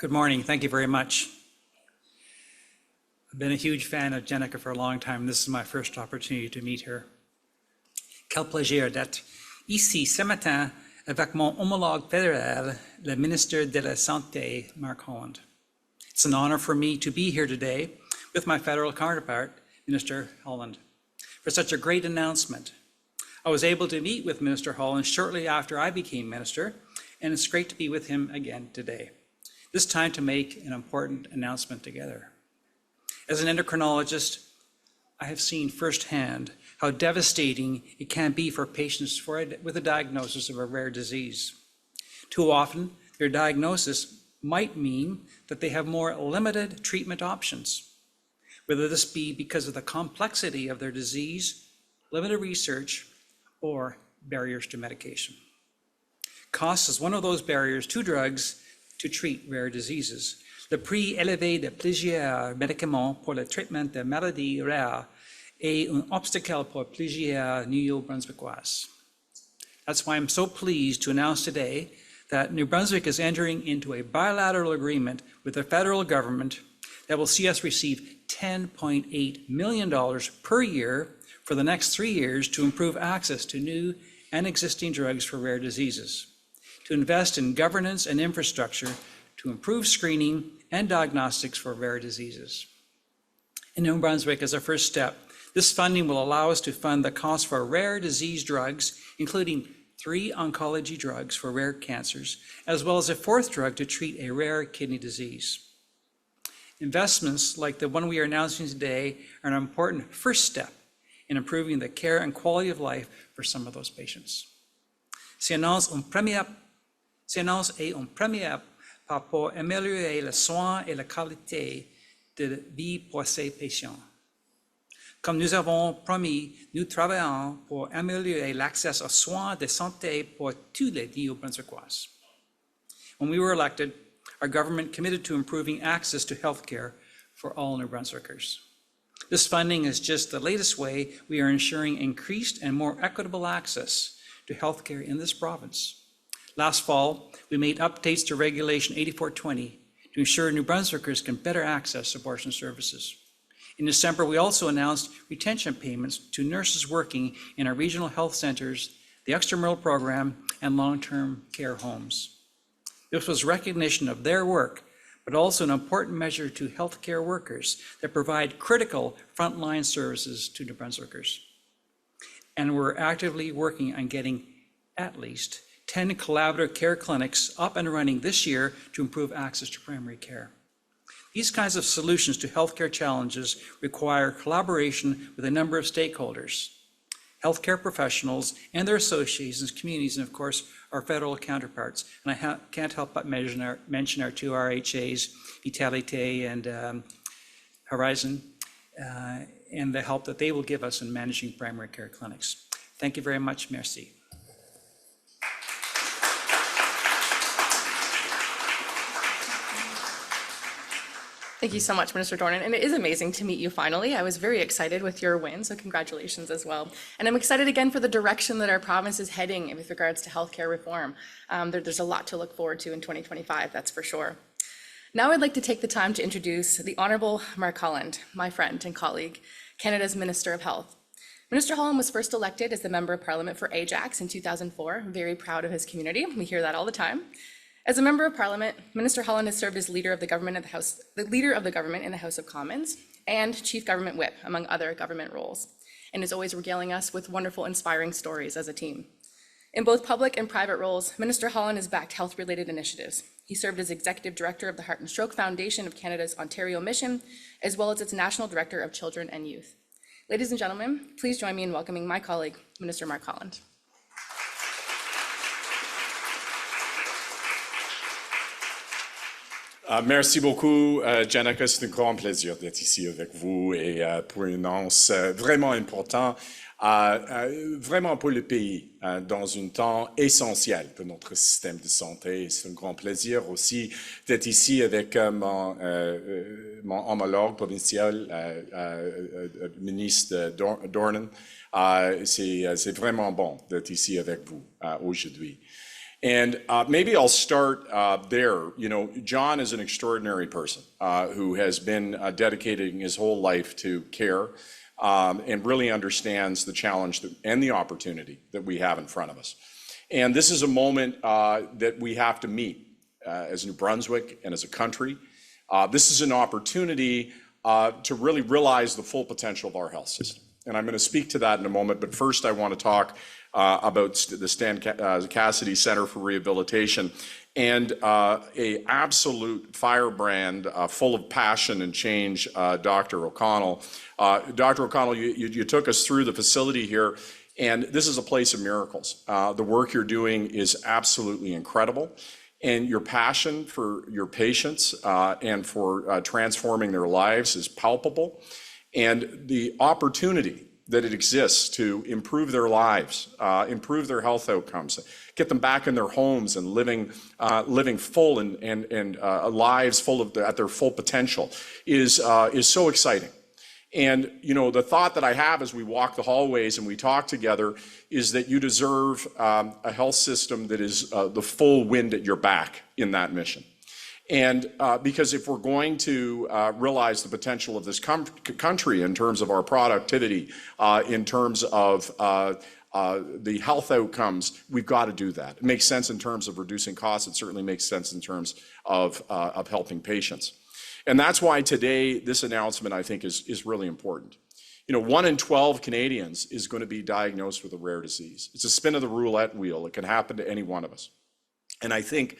Good morning. Thank you very much. I've been a huge fan of Jenica for a long time. This is my first opportunity to meet her. Quel plaisir d'être ici ce matin avec mon homologue fédéral, le ministre de la Santé, Mark Holland. It's an honor for me to be here today with my federal counterpart, Minister Holland, for such a great announcement. I was able to meet with Minister Holland shortly after I became minister, and it's great to be with him again today, this time to make an important announcement together. As an endocrinologist, I have seen firsthand how devastating it can be for patients with a diagnosis of a rare disease. Too often, their diagnosis might mean that they have more limited treatment options, whether this be because of the complexity of their disease, limited research, or barriers to medication. Cost is one of those barriers to drugs to treat rare diseases. Le prix élevé de plusieurs médicaments pour le traitement de maladies rares est un obstacle pour plusieurs Nouveau-Brunswickois. That's why I'm so pleased to announce today that New Brunswick is entering into a bilateral agreement with the federal government that will see us receive $10.8 million per year for the next 3 years to improve access to new and existing drugs for rare diseases, to invest in governance and infrastructure to improve screening and diagnostics for rare diseases. In New Brunswick, as a first step, this funding will allow us to fund the cost for rare disease drugs, including 3 oncology drugs for rare cancers, as well as a 4th drug to treat a rare kidney disease. Investments like the one we are announcing today are an important first step in improving the care and quality of life for some of those patients. Ces annonces est un premier pas pour améliorer le soin et la qualité de vie pour ces patients. Comme nous avons promis, nous travaillons pour améliorer l'accès aux soins de santé pour tous les Nouveau-Brunswickois. When we were elected, our government committed to improving access to healthcare for all New Brunswickers. This funding is just the latest way we are ensuring increased and more equitable access to healthcare in this province. Last fall, we made updates to Regulation 8420 to ensure New Brunswickers can better access abortion services. In December, we also announced retention payments to nurses working in our regional health centers, the extramural program, and long-term care homes. This was recognition of their work, but also an important measure to healthcare workers that provide critical frontline services to New Brunswickers. And we're actively working on getting at least 10 collaborative care clinics up and running this year to improve access to primary care. These kinds of solutions to healthcare challenges require collaboration with a number of stakeholders, healthcare professionals and their associations, communities, and of course, our federal counterparts. And I can't help but mention our 2 RHAs, Vitalité and Horizon, and the help that they will give us in managing primary care clinics. Thank you very much. Merci. Thank you so much, Minister Dornan. And it is amazing to meet you finally. I was very excited with your win, so congratulations as well. And I'm excited again for the direction that our province is heading with regards to healthcare reform. There's a lot to look forward to in 2025, that's for sure. Now I'd like to take the time to introduce the Honourable Mark Holland, my friend and colleague, Canada's Minister of Health. Minister Holland was first elected as the Member of Parliament for Ajax in 2004. I'm very proud of his community. We hear that all the time. As a Member of Parliament, Minister Holland has served as leader of the government in the House of Commons and Chief Government Whip, among other government roles, and is always regaling us with wonderful, inspiring stories as a team. In both public and private roles, Minister Holland has backed health-related initiatives. He served as Executive Director of the Heart and Stroke Foundation of Canada's Ontario Mission, as well as its National Director of Children and Youth. Ladies and gentlemen, please join me in welcoming my colleague, Minister Mark Holland. Merci beaucoup, Jenica. C'est un grand plaisir d'être ici avec vous et pour une annonce vraiment importante, vraiment pour le pays, dans un temps essentiel pour notre système de santé. C'est un grand plaisir aussi d'être ici avec mon homologue provincial, ministre Dornan. C'est vraiment bon d'être ici avec vous aujourd'hui. And maybe I'll start there. You know, John is an extraordinary person who has been dedicating his whole life to care and really understands the challenge and the opportunity that we have in front of us. And this is a moment that we have to meet as New Brunswick and as a country. This is an opportunity to really realize the full potential of our health system. And I'm going to speak to that in a moment, but first I want to talk about the Stan Cassidy Center for Rehabilitation and a absolute firebrand full of passion and change, Dr. O'Connell. Dr. O'Connell, you took us through the facility here, and this is a place of miracles. The work you're doing is absolutely incredible, and your passion for your patients and for transforming their lives is palpable. And the opportunity that it exists to improve their lives, improve their health outcomes, get them back in their homes and living full and lives full of at their full potential is so exciting. And you know, the thought that I have as we walk the hallways and we talk together is that you deserve a health system that is the full wind at your back in that mission. And because if we're going to realize the potential of this country in terms of our productivity, in terms of the health outcomes, we've got to do that. It makes sense in terms of reducing costs. It certainly makes sense in terms of helping patients. And that's why today this announcement, I think, is really important. You know, 1 in 12 Canadians is going to be diagnosed with a rare disease. It's a spin of the roulette wheel. It can happen to any one of us. And I think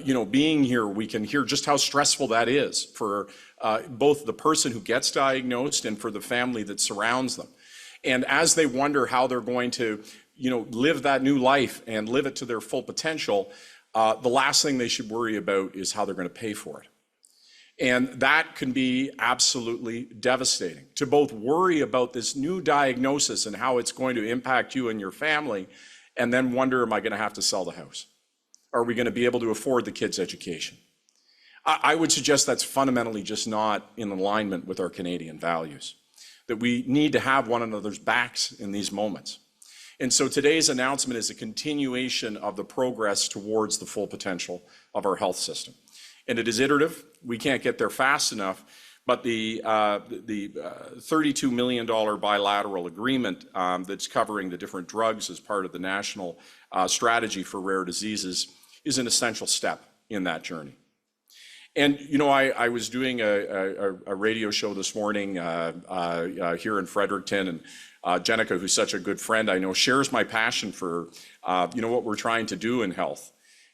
you know, being here, we can hear just how stressful that is for both the person who gets diagnosed and for the family that surrounds them. And as they wonder how they're going to, you know, live that new life and live it to their full potential, the last thing they should worry about is how they're going to pay for it. And that can be absolutely devastating, to both worry about this new diagnosis and how it's going to impact you and your family, and then wonder, am I going to have to sell the house? Are we going to be able to afford the kids' education? I would suggest that's fundamentally just not in alignment with our Canadian values, that we need to have one another's backs in these moments. And so today's announcement is a continuation of the progress towards the full potential of our health system. And it is iterative. We can't get there fast enough, but the $32 million bilateral agreement that's covering the different drugs as part of the national strategy for rare diseases is an essential step in that journey. And you know, I was doing a radio show this morning here in Fredericton, and Jenica, who's such a good friend I know, shares my passion for you know, what we're trying to do in health.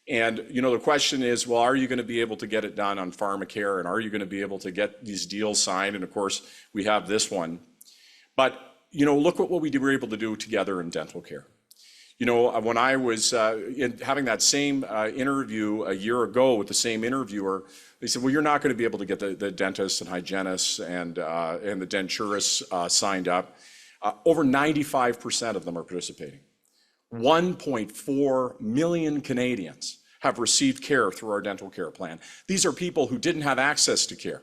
And you know, the question is, well, are you going to be able to get it done on pharmacare, and are you going to be able to get these deals signed? And of course, we have this one. But you know, look at what we were able to do together in dental care. You know, when I was having that same interview a year ago with the same interviewer, they said, well, you're not going to be able to get the dentists and hygienists and the denturists signed up. Over 95% of them are participating. 1.4 million Canadians have received care through our dental care plan. These are people who didn't have access to care.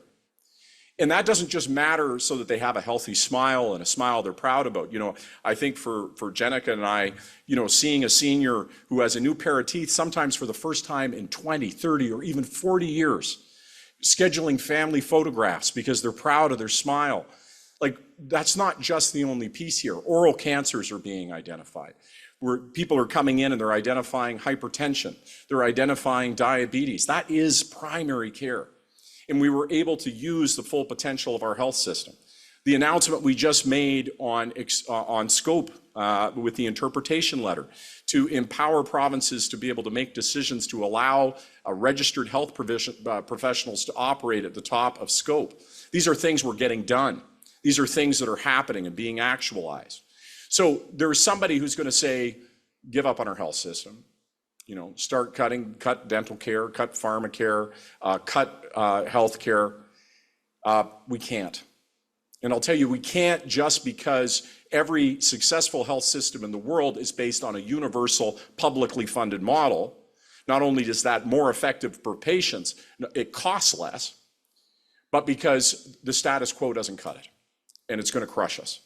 And that doesn't just matter so that they have a healthy smile and a smile they're proud about. You know, I think for Jenica and I, you know, seeing a senior who has a new pair of teeth, sometimes for the first time in 20, 30, or even 40 years, scheduling family photographs because they're proud of their smile. Like, that's not just the only piece here. Oral cancers are being identified, where people are coming in and they're identifying hypertension, they're identifying diabetes. That is primary care. And we were able to use the full potential of our health system. The announcement we just made on scope with the interpretation letter to empower provinces to be able to make decisions to allow registered health professionals to operate at the top of scope. These are things we're getting done. These are things that are happening and being actualized. So there's somebody who's going to say, give up on our health system. You know, cut dental care, cut pharmacare, cut health care. We can't. And I'll tell you, we can't just because every successful health system in the world is based on a universal, publicly funded model. Not only is that more effective for patients, it costs less, but because the status quo doesn't cut it, and it's going to crush us.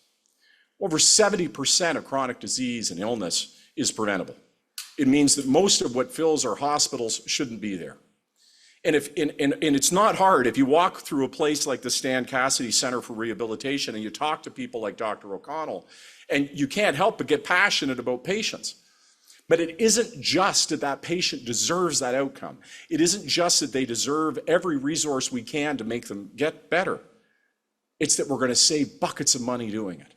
Over 70% of chronic disease and illness is preventable. It means that most of what fills our hospitals shouldn't be there. And it's not hard. If you walk through a place like the Stan Cassidy Center for Rehabilitation and you talk to people like Dr. O'Connell, and you can't help but get passionate about patients. But it isn't just that that patient deserves that outcome. It isn't just that they deserve every resource we can to make them get better. It's that we're going to save buckets of money doing it.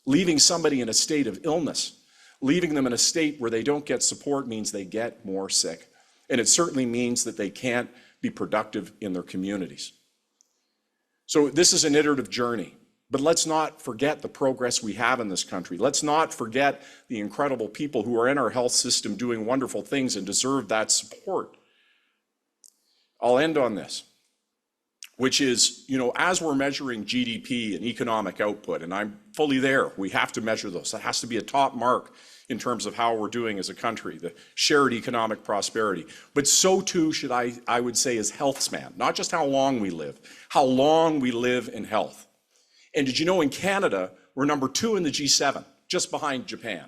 Leaving somebody in a state of illness, leaving them in a state where they don't get support means they get more sick. And it certainly means that they can't be productive in their communities. So this is an iterative journey. But let's not forget the progress we have in this country. Let's not forget the incredible people who are in our health system doing wonderful things and deserve that support. I'll end on this, which is, as we're measuring GDP and economic output, and I'm fully there, we have to measure those. That has to be a top mark in terms of how we're doing as a country, the shared economic prosperity. But so too should I would say is health span, not just how long we live in health. And did you know in Canada, we're number 2 in the G7, just behind Japan.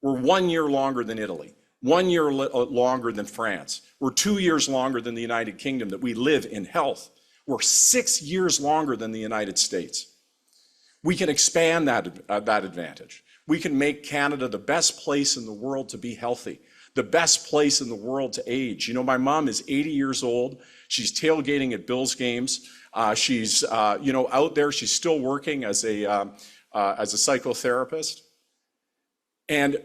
We're 1 year longer than Italy, 1 year longer than France. We're 2 years longer than the United Kingdom that we live in health. We're 6 years longer than the United States. We can expand that advantage. We can make Canada the best place in the world to be healthy, the best place in the world to age. My mom is 80 years old. She's tailgating at Bills games. She's out there. She's still working as a psychotherapist. And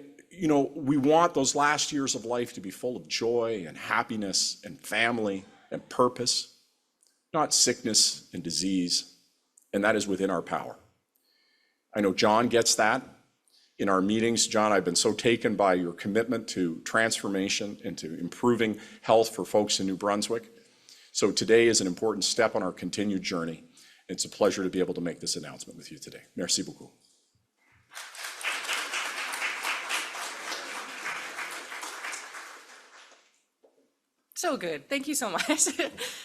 we want those last years of life to be full of joy and happiness and family and purpose, not sickness and disease. And that is within our power. I know John gets that. In our meetings, John, I've been so taken by your commitment to transformation and to improving health for folks in New Brunswick. So today is an important step on our continued journey. It's a pleasure to be able to make this announcement with you today. Merci beaucoup. So good. Thank you so much.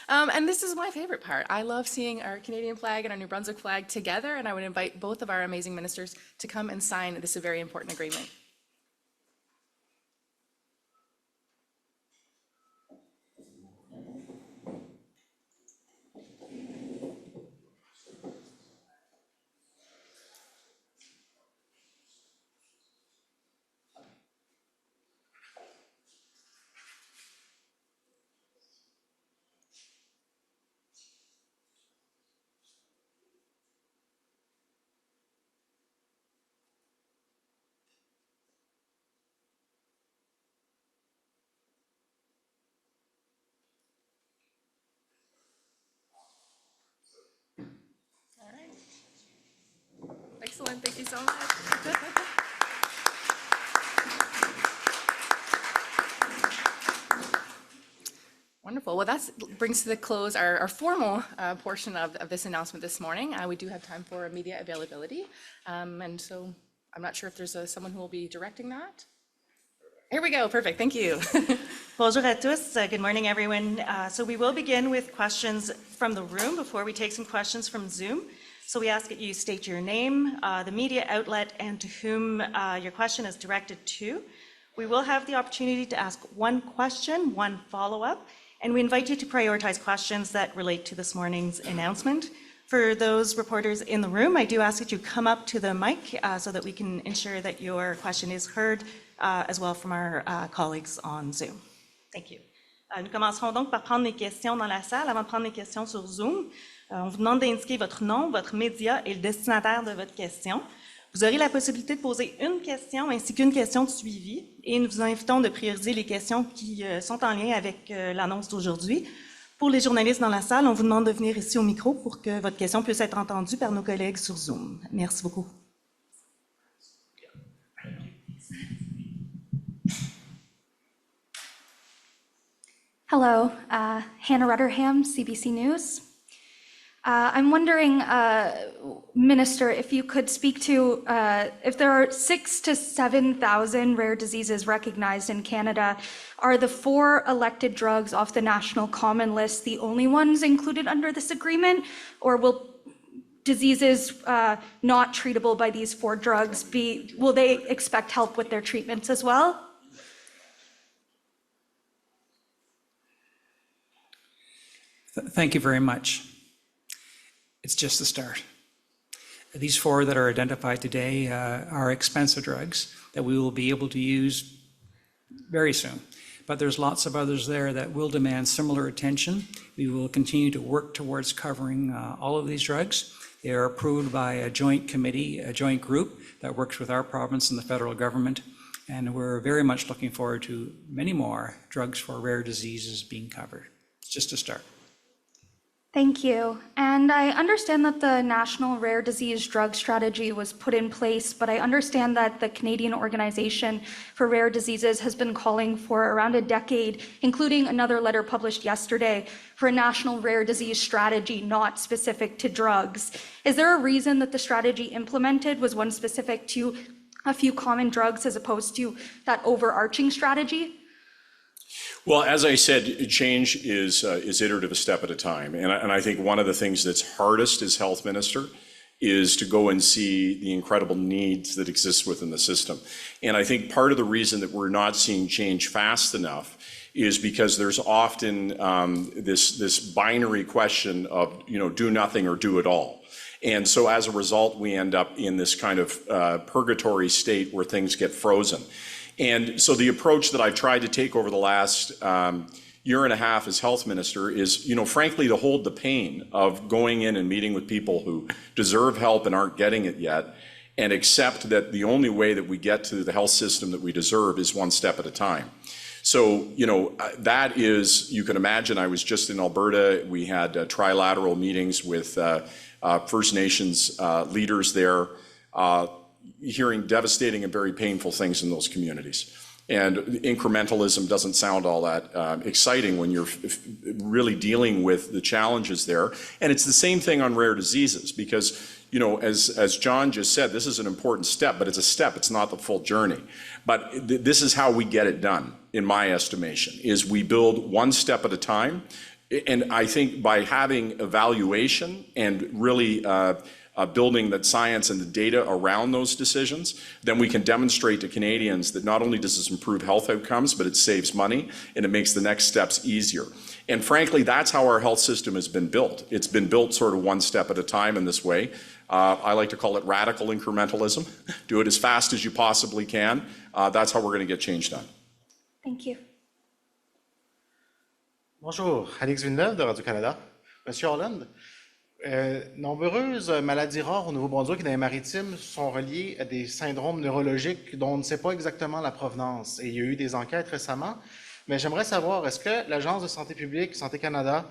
And this is my favorite part. I love seeing our Canadian flag and our New Brunswick flag together, and I would invite both of our amazing ministers to come and sign this very important agreement. Excellent, thank you so much. Wonderful, well that brings to the close our formal portion of this announcement this morning. We do have time for media availability. And so I'm not sure if there's someone who will be directing that. Here we go, perfect, thank you. Bonjour à tous, good morning everyone. So we will begin with questions from the room before we take some questions from Zoom. So we ask that you state your name, the media outlet, and to whom your question is directed to. We will have the opportunity to ask one question, one follow-up, and we invite you to prioritize questions that relate to this morning's announcement. For those reporters in the room, I do ask that you come up to the mic so that we can ensure that your question is heard as well from our colleagues on Zoom. Thank you. Nous commencerons donc par prendre les questions dans la salle avant de prendre les questions sur Zoom. On vous demande d'indiquer votre nom, votre média et le destinataire de votre question. Vous aurez la possibilité de poser une question ainsi qu'une question de suivi et nous vous invitons de prioriser les questions qui sont en lien avec l'annonce d'aujourd'hui. Pour les journalistes dans la salle, on vous demande de venir ici au micro pour que votre question puisse être entendue par nos collègues sur Zoom. Merci beaucoup. Hello, Hannah Rutterham, CBC News. I'm wondering, Minister, if you could speak to if there are 6,000 to 7,000 rare diseases recognized in Canada, are the 4 elected drugs off the national common list the only ones included under this agreement, or will diseases not treatable by these 4 drugs will they expect help with their treatments as well? Thank you very much. It's just the start. These 4 that are identified today are expensive drugs that we will be able to use very soon. But there's lots of others there that will demand similar attention. We will continue to work towards covering all of these drugs. They are approved by a joint committee, a joint group that works with our province and the federal government. And we're very much looking forward to many more drugs for rare diseases being covered. It's just a start. Thank you. And I understand that the National Rare Disease Drug Strategy was put in place, but I understand that the Canadian Organization for Rare Diseases has been calling for around a decade, including another letter published yesterday, for a national rare disease strategy not specific to drugs. Is there a reason that the strategy implemented was one specific to a few common drugs as opposed to that overarching strategy? Well, as I said, change is iterative, a step at a time. And I think one of the things that's hardest as health minister is to go and see the incredible needs that exist within the system. And I think part of the reason that we're not seeing change fast enough is because there's often this binary question of, do nothing or do it all. And so as a result, we end up in this kind of purgatory state where things get frozen. And so the approach that I've tried to take over the last year and a half as health minister is, frankly, to hold the pain of going in and meeting with people who deserve help and aren't getting it yet, and accept that the only way that we get to the health system that we deserve is one step at a time. So, that is, you can imagine, I was just in Alberta. We had trilateral meetings with First Nations leaders there, hearing devastating and very painful things in those communities. And incrementalism doesn't sound all that exciting when you're really dealing with the challenges there. And it's the same thing on rare diseases because, as John just said, this is an important step, but it's a step, it's not the full journey. But this is how we get it done, in my estimation, is we build one step at a time. And I think by having evaluation and really building that science and the data around those decisions, then we can demonstrate to Canadians that not only does this improve health outcomes, but it saves money and it makes the next steps easier. And frankly, that's how our health system has been built. It's been built sort of one step at a time in this way. I like to call it radical incrementalism. Do it as fast as you possibly can. That's how we're going to get change done. Thank you. Bonjour, Alex Villeneuve de Radio-Canada. Monsieur Holland, nombreuses maladies rares au Nouveau-Brunswick et dans les maritimes sont reliées à des syndromes neurologiques dont on ne sait pas exactement la provenance. Et il y a eu des enquêtes récemment. Mais j'aimerais savoir, est-ce que l'Agence de santé publique, Santé Canada,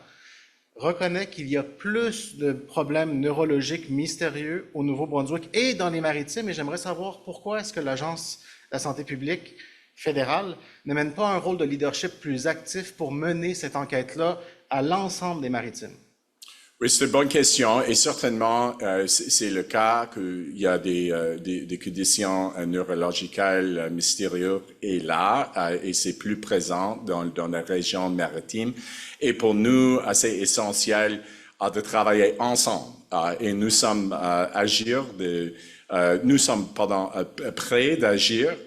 reconnaît qu'il y a plus de problèmes neurologiques mystérieux au Nouveau-Brunswick et dans les maritimes? Et j'aimerais savoir pourquoi est-ce que l'Agence de la santé publique fédérale ne mène pas un rôle de leadership plus actif pour mener cette enquête-là à l'ensemble des maritimes? Oui, c'est une bonne question et certainement c'est le cas qu'il y a des conditions neurologicales mystérieuses et là et c'est plus présent dans la région maritime et pour nous c'est essentiel de travailler ensemble et nous sommes prêts d'agir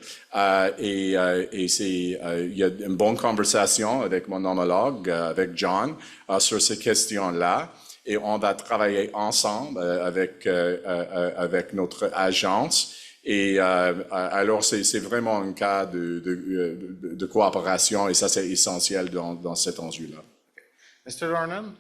et il y a une bonne conversation avec mon homologue avec John sur ces questions-là. Et on va travailler ensemble avec notre agence. Et alors, c'est vraiment un cas de coopération et ça, c'est essentiel dans cet enjeu-là. Mr. Dornan,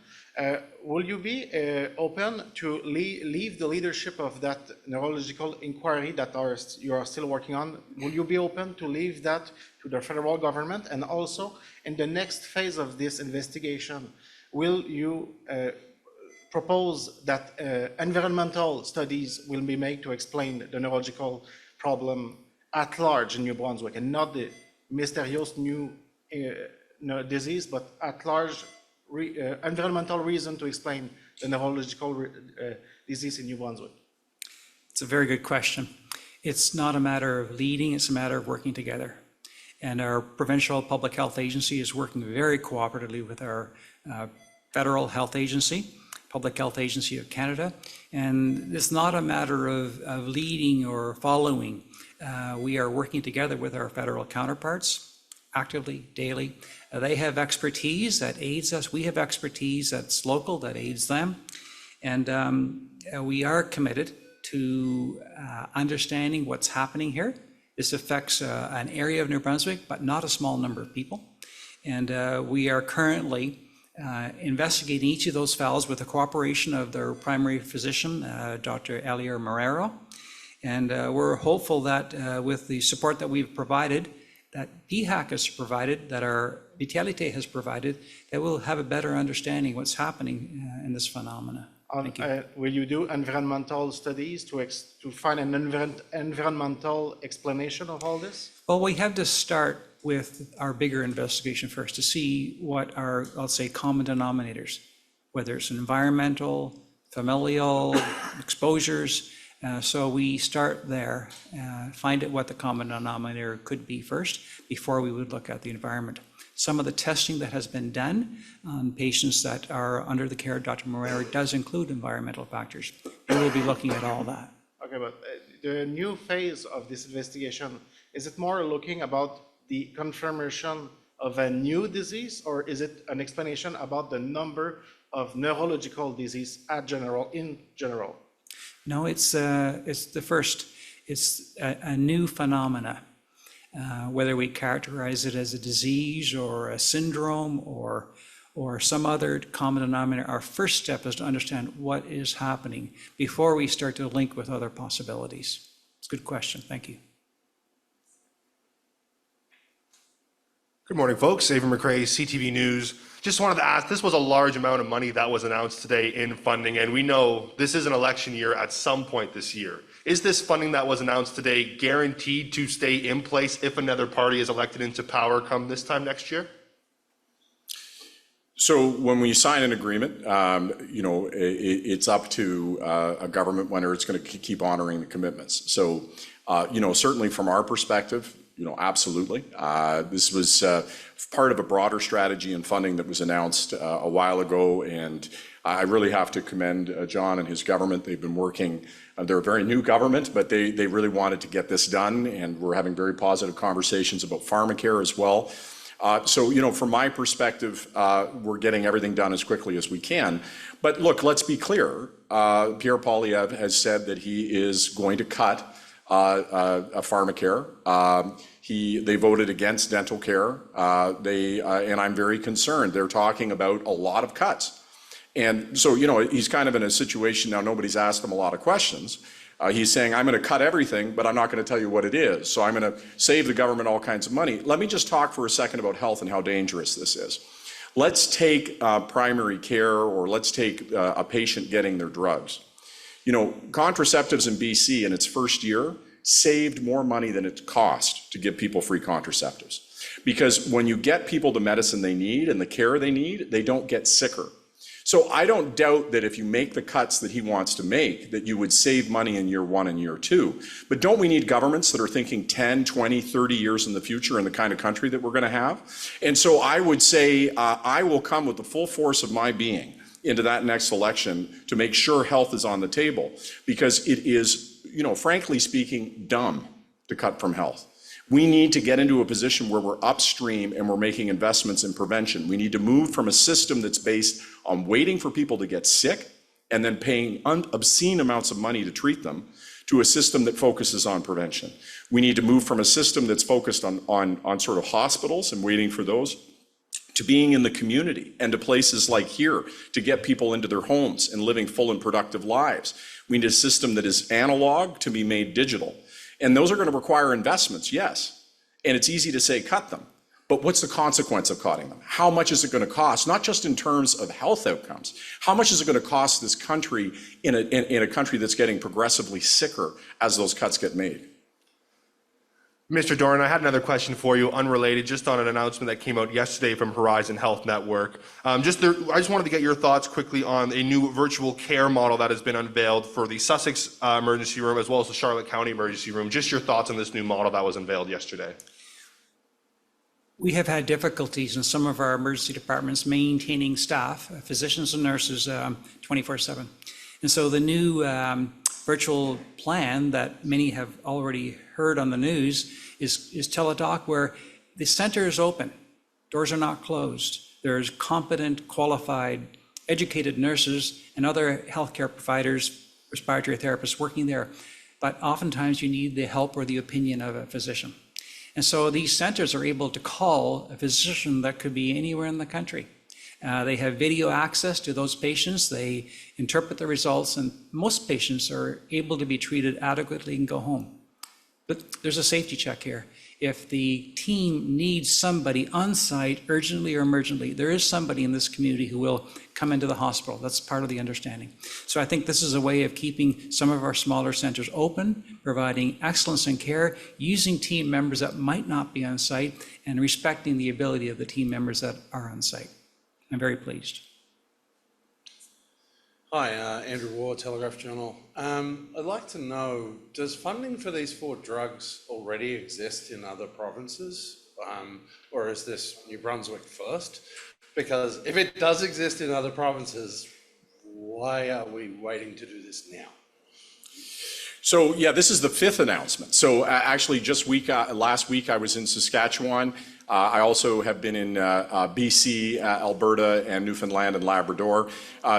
will you be open to leave the leadership of that neurological inquiry that you are still working on? Will you be open to leave that to the federal government? And also, in the next phase of this investigation, will you propose that environmental studies will be made to explain the neurological problem at large in New Brunswick and not the mysterious new disease, but at large environmental reason to explain the neurological disease in New Brunswick? It's a very good question. It's not a matter of leading, it's a matter of working together. And our provincial public health agency is working very cooperatively with our federal health agency, Public Health Agency of Canada. And it's not a matter of leading or following. We are working together with our federal counterparts actively, daily, They have expertise that aids us. We have expertise that's local that aids them. And we are committed to understanding what's happening here. This affects an area of New Brunswick, but not a small number of people. And we are currently investigating each of those files with the cooperation of their primary physician, Dr. Elier Marrero. And we're hopeful that with the support that we've provided, that PHAC has provided, that our Vitalité has provided, that we'll have a better understanding what's happening in this phenomena. Thank you. Will you do environmental studies to find an environmental explanation of all this? Well, we have to start with our bigger investigation first to see what are, let's say, common denominators, whether it's environmental, familial, exposures. So we start there, find out what the common denominator could be first before we would look at the environment. Some of the testing that has been done on patients that are under the care of Dr. Marrero does include environmental factors. We will be looking at all that. Okay, but the new phase of this investigation, is it more looking about the confirmation of a new disease, or is it an explanation about the number of neurological disease in general? No, it's the first. It's a new phenomena. Whether we characterize it as a disease or a syndrome or some other common denominator, our first step is to understand what is happening before we start to link with other possibilities. It's a good question. Thank you. Good morning, folks. Avery McRae, CTV News. Just wanted to ask, this was a large amount of money that was announced today in funding, and we know this is an election year at some point this year. Is this funding that was announced today guaranteed to stay in place if another party is elected into power come this time next year? So when we sign an agreement, it's up to a government whether it's going to keep honoring the commitments. So, certainly from our perspective, absolutely. This was part of a broader strategy and funding that was announced a while ago, and I really have to commend John and his government. They've been working, they're a very new government, but they really wanted to get this done, and we're having very positive conversations about pharmacare as well. So, from my perspective, we're getting everything done as quickly as we can. But look, let's be clear. Pierre Poilievre has said that he is going to cut pharmacare. They voted against dental care. And I'm very concerned. They're talking about a lot of cuts. And so, he's kind of in a situation now, nobody's asked him a lot of questions. He's saying, I'm going to cut everything, but I'm not going to tell you what it is. So I'm going to save the government all kinds of money. Let me just talk for a second about health and how dangerous this is. Let's take primary care, or let's take a patient getting their drugs. Contraceptives in BC in its first year saved more money than it cost to give people free contraceptives. Because when you get people the medicine they need and the care they need, they don't get sicker. So I don't doubt that if you make the cuts that he wants to make, that you would save money in year 1 and year 2. But don't we need governments that are thinking 10, 20, 30 years in the future in the kind of country that we're going to have? And so I would say I will come with the full force of my being into that next election to make sure health is on the table, because it is, frankly speaking, dumb to cut from health. We need to get into a position where we're upstream and we're making investments in prevention. We need to move from a system that's based on waiting for people to get sick and then paying obscene amounts of money to treat them, to a system that focuses on prevention. We need to move from a system that's focused on sort of hospitals and waiting for those, to being in the community and to places like here to get people into their homes and living full and productive lives. We need a system that is analog to be made digital. And those are going to require investments, yes. And it's easy to say cut them. But what's the consequence of cutting them? How much is it going to cost? Not just in terms of health outcomes. How much is it going to cost this country in a country that's getting progressively sicker as those cuts get made? Mr. Dornan, I had another question for you, unrelated, just on an announcement that came out yesterday from Horizon Health Network. I just wanted to get your thoughts quickly on a new virtual care model that has been unveiled for the Sussex emergency room as well as the Charlotte County emergency room. Just your thoughts on this new model that was unveiled yesterday. We have had difficulties in some of our emergency departments maintaining staff, physicians and nurses, 24/7. And so the new virtual plan that many have already heard on the news is Teledoc, where the center is open Doors are not closed. There's competent, qualified, educated nurses and other healthcare providers, respiratory therapists working there. But oftentimes you need the help or the opinion of a physician. And so these centers are able to call a physician that could be anywhere in the country. They have video access to those patients. They interpret the results, and most patients are able to be treated adequately and go home. But there's a safety check here. If the team needs somebody on site urgently or emergently, there is somebody in this community who will come into the hospital. That's part of the understanding. So I think this is a way of keeping some of our smaller centers open, providing excellence in care, using team members that might not be on site, and respecting the ability of the team members that are on site. I'm very pleased. Hi, Andrew Ward, Telegraph Journal. I'd like to know, does funding for these 4 drugs already exist in other provinces? Or is this New Brunswick first? Because if it does exist in other provinces, why are we waiting to do this now? So yeah, this is the 5th announcement. So actually just last week I was in Saskatchewan. I also have been in BC, Alberta, and Newfoundland and Labrador.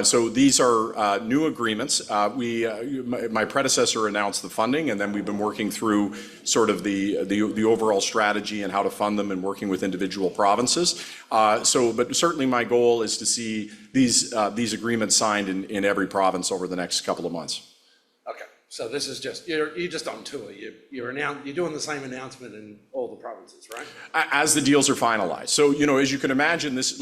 So these are new agreements. My predecessor announced the funding, and then we've been working through sort of the overall strategy and how to fund them and working with individual provinces. But certainly my goal is to see these agreements signed in every province over the next couple of months. Okay, so this is just, you're just on tour. You're doing the same announcement in all the provinces, right? As the deals are finalized. So, as you can imagine, this,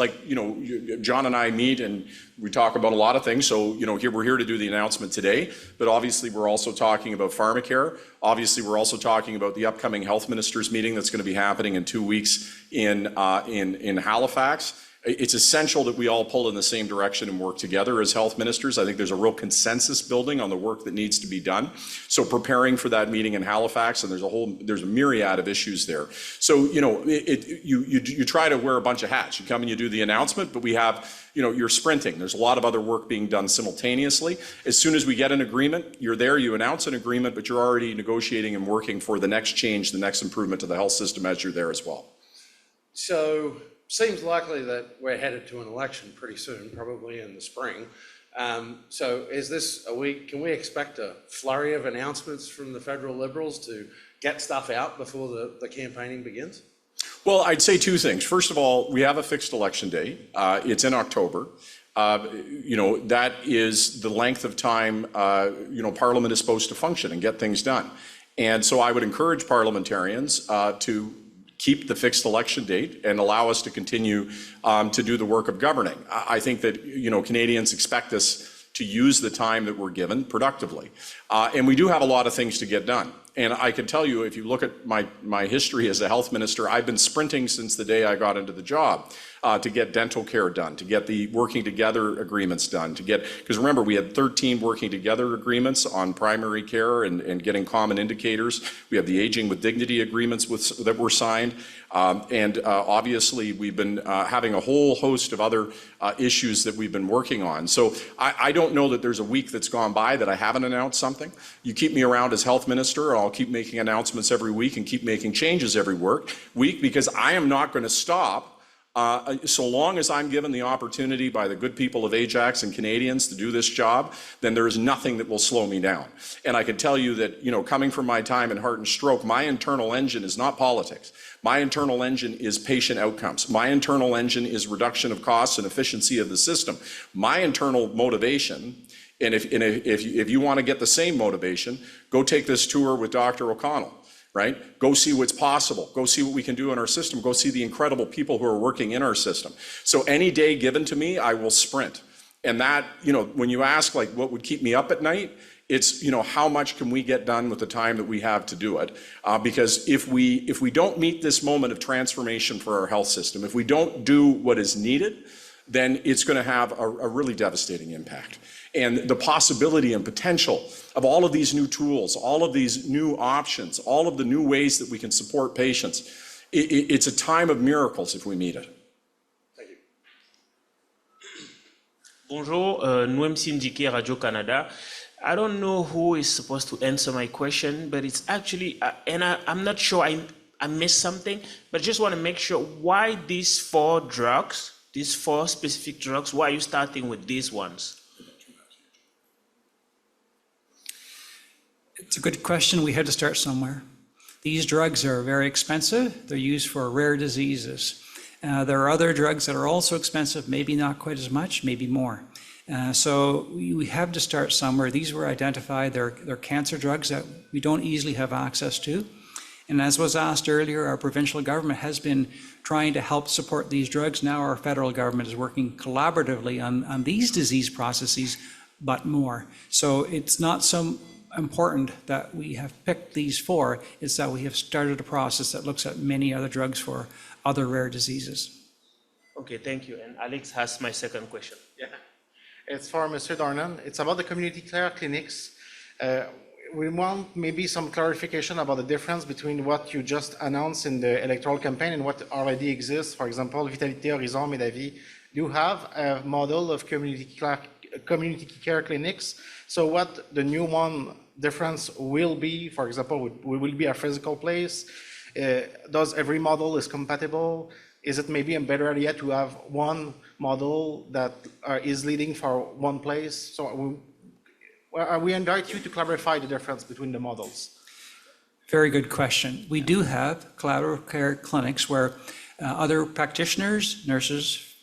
John and I meet and we talk about a lot of things. So, we're here to do the announcement today, but obviously we're also talking about pharmacare. Obviously, we're also talking about the upcoming health ministers meeting that's going to be happening in 2 weeks in Halifax. It's essential that we all pull in the same direction and work together as health ministers. I think there's a real consensus building on the work that needs to be done. So preparing for that meeting in Halifax, and there's a myriad of issues there. So, you try to wear a bunch of hats. You come and you do the announcement, but we have, you're sprinting. There's a lot of other work being done simultaneously. As soon as we get an agreement, you're there, you announce an agreement, but you're already negotiating and working for the next change, the next improvement to the health system as you're there as well. So, seems likely that we're headed to an election pretty soon, probably in the spring. So can we expect a flurry of announcements from the federal Liberals to get stuff out before the campaigning begins? Well, I'd say 2 things. First of all, we have a fixed election date. It's in October. That is the length of time, Parliament is supposed to function and get things done. And so I would encourage parliamentarians to keep the fixed election date and allow us to continue to do the work of governing. I think that, Canadians expect us to use the time that we're given productively. And we do have a lot of things to get done. And I can tell you, if you look at my history as a health minister, I've been sprinting since the day I got into the job to get dental care done, to get the working together agreements done, because remember, we had 13 working together agreements on primary care and getting common indicators. We have the aging with dignity agreements that were signed. Obviously, we've been having a whole host of other issues that we've been working on. So I don't know that there's a week that's gone by that I haven't announced something. You keep me around as health minister, and I'll keep making announcements every week and keep making changes every week, because I am not going to stop so long as I'm given the opportunity by the good people of Ajax and Canadians to do this job. Then there is nothing that will slow me down. And I can tell you that, coming from my time in heart and stroke, my internal engine is not politics. My internal engine is patient outcomes. My internal engine is reduction of costs and efficiency of the system. My internal motivation, and if you want to get the same motivation, go take this tour with Dr. O'Connell. Right? Go see what's possible. Go see what we can do in our system. Go see the incredible people who are working in our system. So any day given to me, I will sprint. And that, when you ask what would keep me up at night, it's, how much can we get done with the time that we have to do it? Because if we don't meet this moment of transformation for our health system, if we don't do what is needed, then it's going to have a really devastating impact. And the possibility and potential of all of these new tools, all of these new options, all of the new ways that we can support patients, it's a time of miracles if we meet it. Thank you. Bonjour, nous MC indiqué Radio-Canada. I don't know who is supposed to answer my question, but it's actually, and I'm not sure I missed something, but I just want to make sure why these 4 drugs, these 4 specific drugs, why are you starting with these ones? It's a good question. We had to start somewhere. These drugs are very expensive. They're used for rare diseases. There are other drugs that are also expensive, maybe not quite as much, maybe more. So we have to start somewhere. These were identified. They're cancer drugs that we don't easily have access to. And as was asked earlier, our provincial government has been trying to help support these drugs. Now our federal government is working collaboratively on these disease processes, but more. So it's not so important that we have picked these 4, it's that we have started a process that looks at many other drugs for other rare diseases. Okay, thank you. And Alex has my second question. Yeah, it's for Mr. Dornan. It's about the community care clinics. We want maybe some clarification about the difference between what you just announced in the electoral campaign and what already exists. For example, Vitalité, Horizon, Médavis do have a model of community care clinics. So what the new one difference will be, for example, will be a physical place? Does every model is compatible? Is it maybe a better idea to have one model that is leading for one place? So we invite you to clarify the difference between the models. Very good question. We do have collaborative care clinics where other practitioners, nurse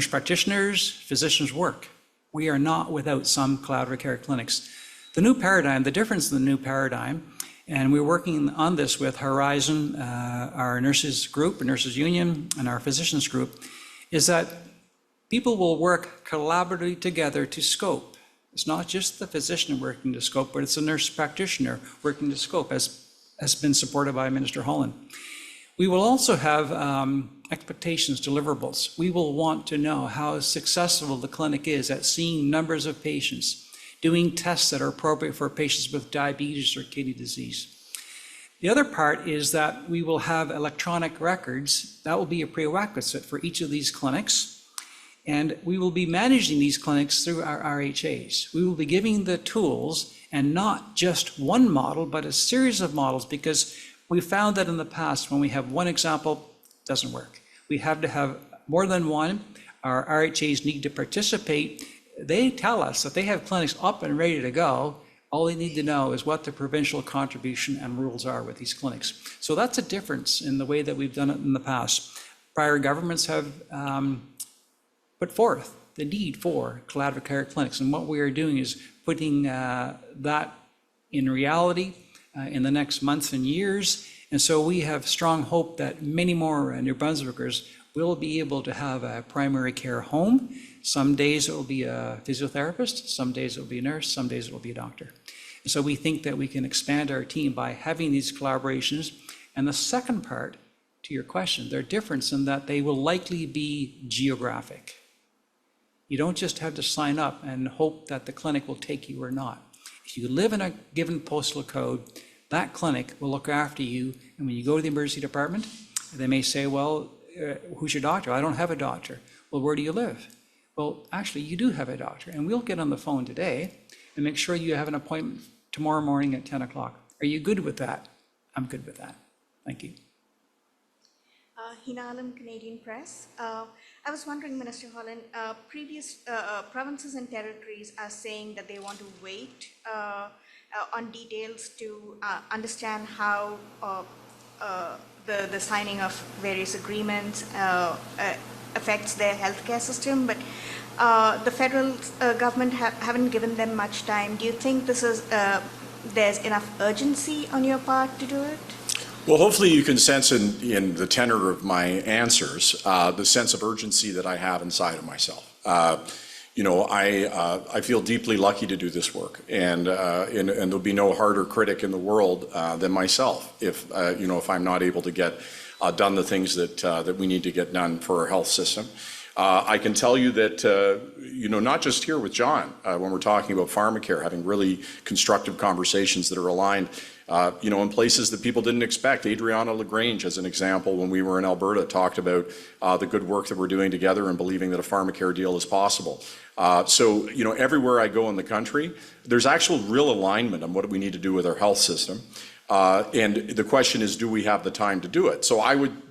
practitioners, physicians work. We are not without some collaborative care clinics. The new paradigm, the difference in the new paradigm, and we're working on this with Horizon, our nurses group, nurses union, and our physicians group, is that people will work collaboratively together to scope. It's not just the physician working to scope, but it's a nurse practitioner working to scope, as has been supported by Minister Holland. We will also have expectations, deliverables. We will want to know how successful the clinic is at seeing numbers of patients, doing tests that are appropriate for patients with diabetes or kidney disease. The other part is that we will have electronic records. That will be a prerequisite for each of these clinics. And we will be managing these clinics through our RHAs. We will be giving the tools, and not just one model, but a series of models, because we found that in the past, when we have one example, it doesn't work. We have to have more than one. Our RHAs need to participate. They tell us that they have clinics up and ready to go. All they need to know is what the provincial contribution and rules are with these clinics. So that's a difference in the way that we've done it in the past. Prior governments have put forth the need for collaborative care clinics. And what we are doing is putting that in reality in the next months and years. And so we have strong hope that many more New Brunswickers will be able to have a primary care home. Some days it will be a physiotherapist, some days it will be a nurse, some days it will be a doctor. And so we think that we can expand our team by having these collaborations. And the second part to your question, they're different in that they will likely be geographic. You don't just have to sign up and hope that the clinic will take you or not. If you live in a given postal code, that clinic will look after you. And when you go to the emergency department, they may say, well, who's your doctor? I don't have a doctor. Well, where do you live? Well, actually, you do have a doctor. And we'll get on the phone today and make sure you have an appointment tomorrow morning at 10 o'clock. Are you good with that? I'm good with that. Thank you. Hina Alam, Canadian Press. I was wondering, Minister Holland, previous provinces and territories are saying that they want to wait on details to understand how the signing of various agreements affects their healthcare system, but the federal government haven't given them much time. Do you think this is there's enough urgency on your part to do it? Well, hopefully you can sense in the tenor of my answers the sense of urgency that I have inside of myself. You know, I feel deeply lucky to do this work, and there'll be no harder critic in the world than myself if you know, if I'm not able to get done the things that we need to get done for our health system. I can tell you that you know, not just here with John, when we're talking about pharmacare, having really constructive conversations that are aligned. You know, in places that people didn't expect. Adriana LaGrange, as an example, when we were in Alberta, talked about the good work that we're doing together and believing that a pharmacare deal is possible. So, you know, everywhere I go in the country, there's actual real alignment on what we need to do with our health system. And the question is, do we have the time to do it? So I would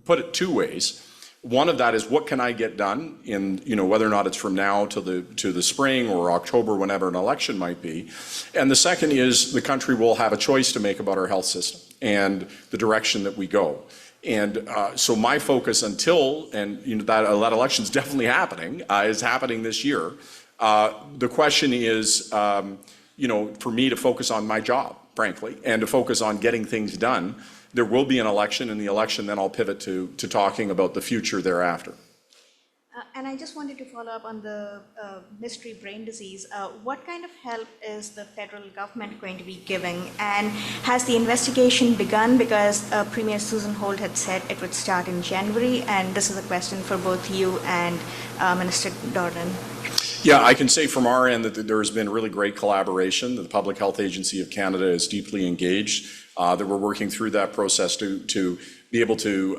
put it two ways. One of that is, what can I get done in, whether or not it's from now to the spring or October, whenever an election might be. And the second is, the country will have a choice to make about our health system and the direction that we go. And so my focus until, and that election is definitely happening, is happening this year. The question is, for me to focus on my job, frankly, and to focus on getting things done. There will be an election, and the election, then I'll pivot to talking about the future thereafter. And I just wanted to follow up on the mystery brain disease. What kind of help is the federal government going to be giving? And has the investigation begun? Because Premier Susan Holt had said it would start in January, and this is a question for both you and Minister Dornan. Yeah, I can say from our end that there has been really great collaboration. The Public Health Agency of Canada is deeply engaged. That we're working through that process to be able to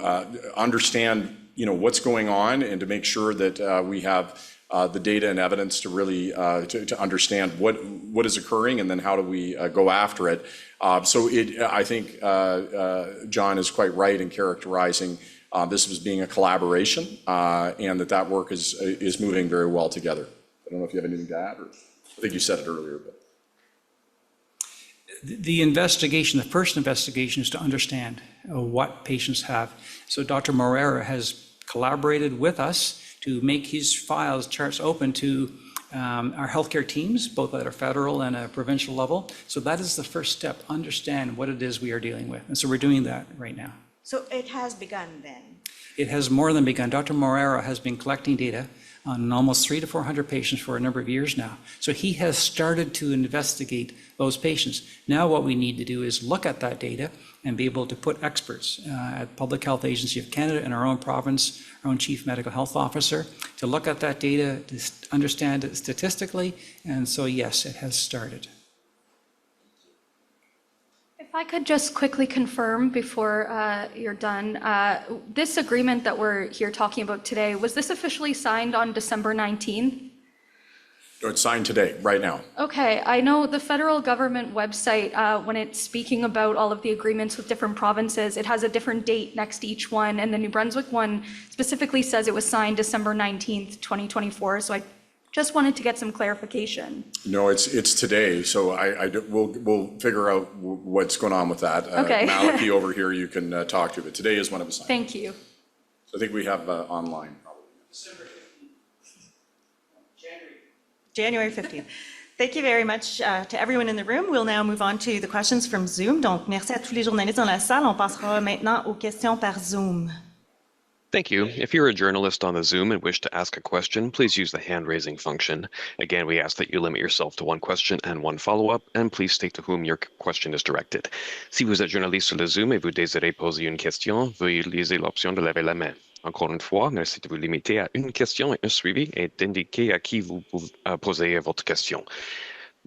understand, what's going on, and to make sure that we have the data and evidence to really to understand what is occurring, and then how do we go after it. I think John is quite right in characterizing this as being a collaboration, and that work is moving very well together. I don't know if you have anything to add, or I think you said it earlier, but. The investigation, the first investigation, is to understand what patients have. So Dr. Moreira has collaborated with us to make his files, charts open to our healthcare teams, both at a federal and a provincial level. So that is the first step, understand what it is we are dealing with. And so we're doing that right now. So it has begun then? It has more than begun. Dr. Moreira has been collecting data on almost 300 to 400 patients for a number of years now. So he has started to investigate those patients. Now what we need to do is look at that data and be able to put experts at Public Health Agency of Canada and our own province, our own Chief Medical Health Officer, to look at that data, to understand it statistically. And so yes, it has started. If I could just quickly confirm before you're done, this agreement that we're here talking about today, was this officially signed on December 19th? No, it's signed today, right now. Okay, I know the federal government website, when it's speaking about all of the agreements with different provinces, it has a different date next to each one, and the New Brunswick one specifically says it was signed December 19th, 2024, so I just wanted to get some clarification. No, it's today, so we'll figure out what's going on with that. Okay. Malachy over here, you can talk to, but today is when it was signed. Thank you. So I think we have online, probably. December 15th. January 15th. Thank you very much to everyone in the room. We'll now move on to the questions from Zoom. Donc, merci à tous les journalistes dans la salle. On passera maintenant aux questions par Zoom. Thank you. If you're a journalist on the Zoom and wish to ask a question, please use the hand-raising function. Again, we ask that you limit yourself to one question and one follow-up, and please state to whom your question is directed. Si vous êtes journaliste sur le Zoom et vous désirez poser une question, veuillez utiliser l'option de lever la main. Encore une fois, merci de vous limiter à une question et un suivi et d'indiquer à qui vous posez votre question.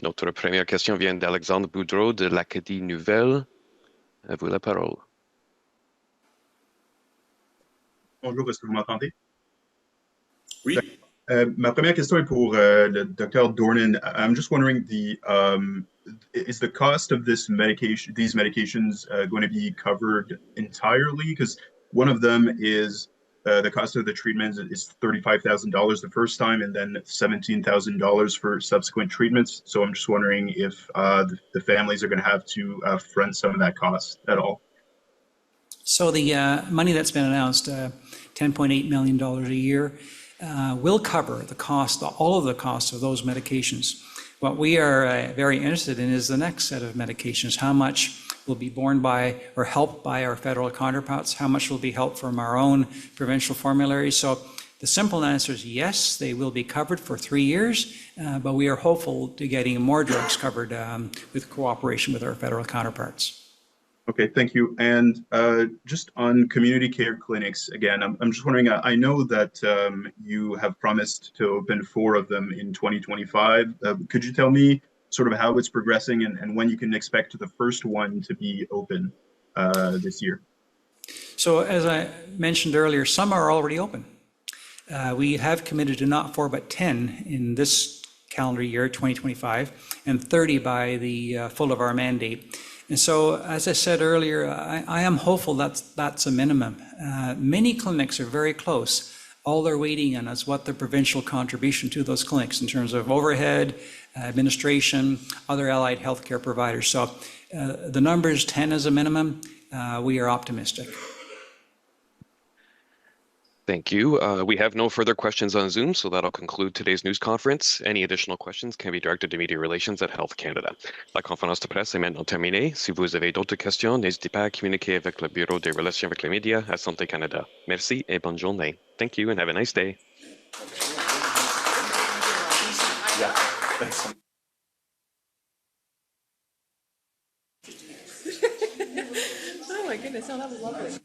Notre première question vient d'Alexandre Boudreau de l'Acadie Nouvelle. À vous la parole. Bonjour, est-ce que vous m'entendez? Oui. Ma première question est pour le Dr. Dornan. I'm just wondering, is the cost of these medications going to be covered entirely? Because one of them is the cost of the treatment is $35,000 the first time, and then $17,000 for subsequent treatments. So I'm just wondering if the families are going to have to front some of that cost at all. So the money that's been announced, $10.8 million a year, will cover the cost, all of the costs of those medications. What we are very interested in is the next set of medications. How much will be borne by or helped by our federal counterparts? How much will be helped from our own provincial formularies? So the simple answer is yes, they will be covered for 3 years, but we are hopeful to getting more drugs covered with cooperation with our federal counterparts. Okay, thank you. And just on community care clinics, again, I'm just wondering, I know that you have promised to open 4 of them in 2025. Could you tell me sort of how it's progressing and when you can expect the first one to be open this year? So as I mentioned earlier, some are already open. We have committed to not 4, but 10 in this calendar year, 2025, and 30 by the full of our mandate. And so, as I said earlier, I am hopeful that's a minimum. Many clinics are very close. All they're waiting on is what the provincial contribution to those clinics in terms of overhead, administration, other allied healthcare providers. So the number is 10 as a minimum. We are optimistic. Thank you. We have no further questions on Zoom, so that'll conclude today's news conference. Any additional questions can be directed to Media Relations at Health Canada. La conférence de presse est maintenant terminée. Si vous avez d'autres questions, n'hésitez pas à communiquer avec le Bureau des relations avec les médias à Santé Canada. Merci et bonne journée. Thank you and have a nice day. Yeah, thanks. Oh my goodness, no, that was lovely.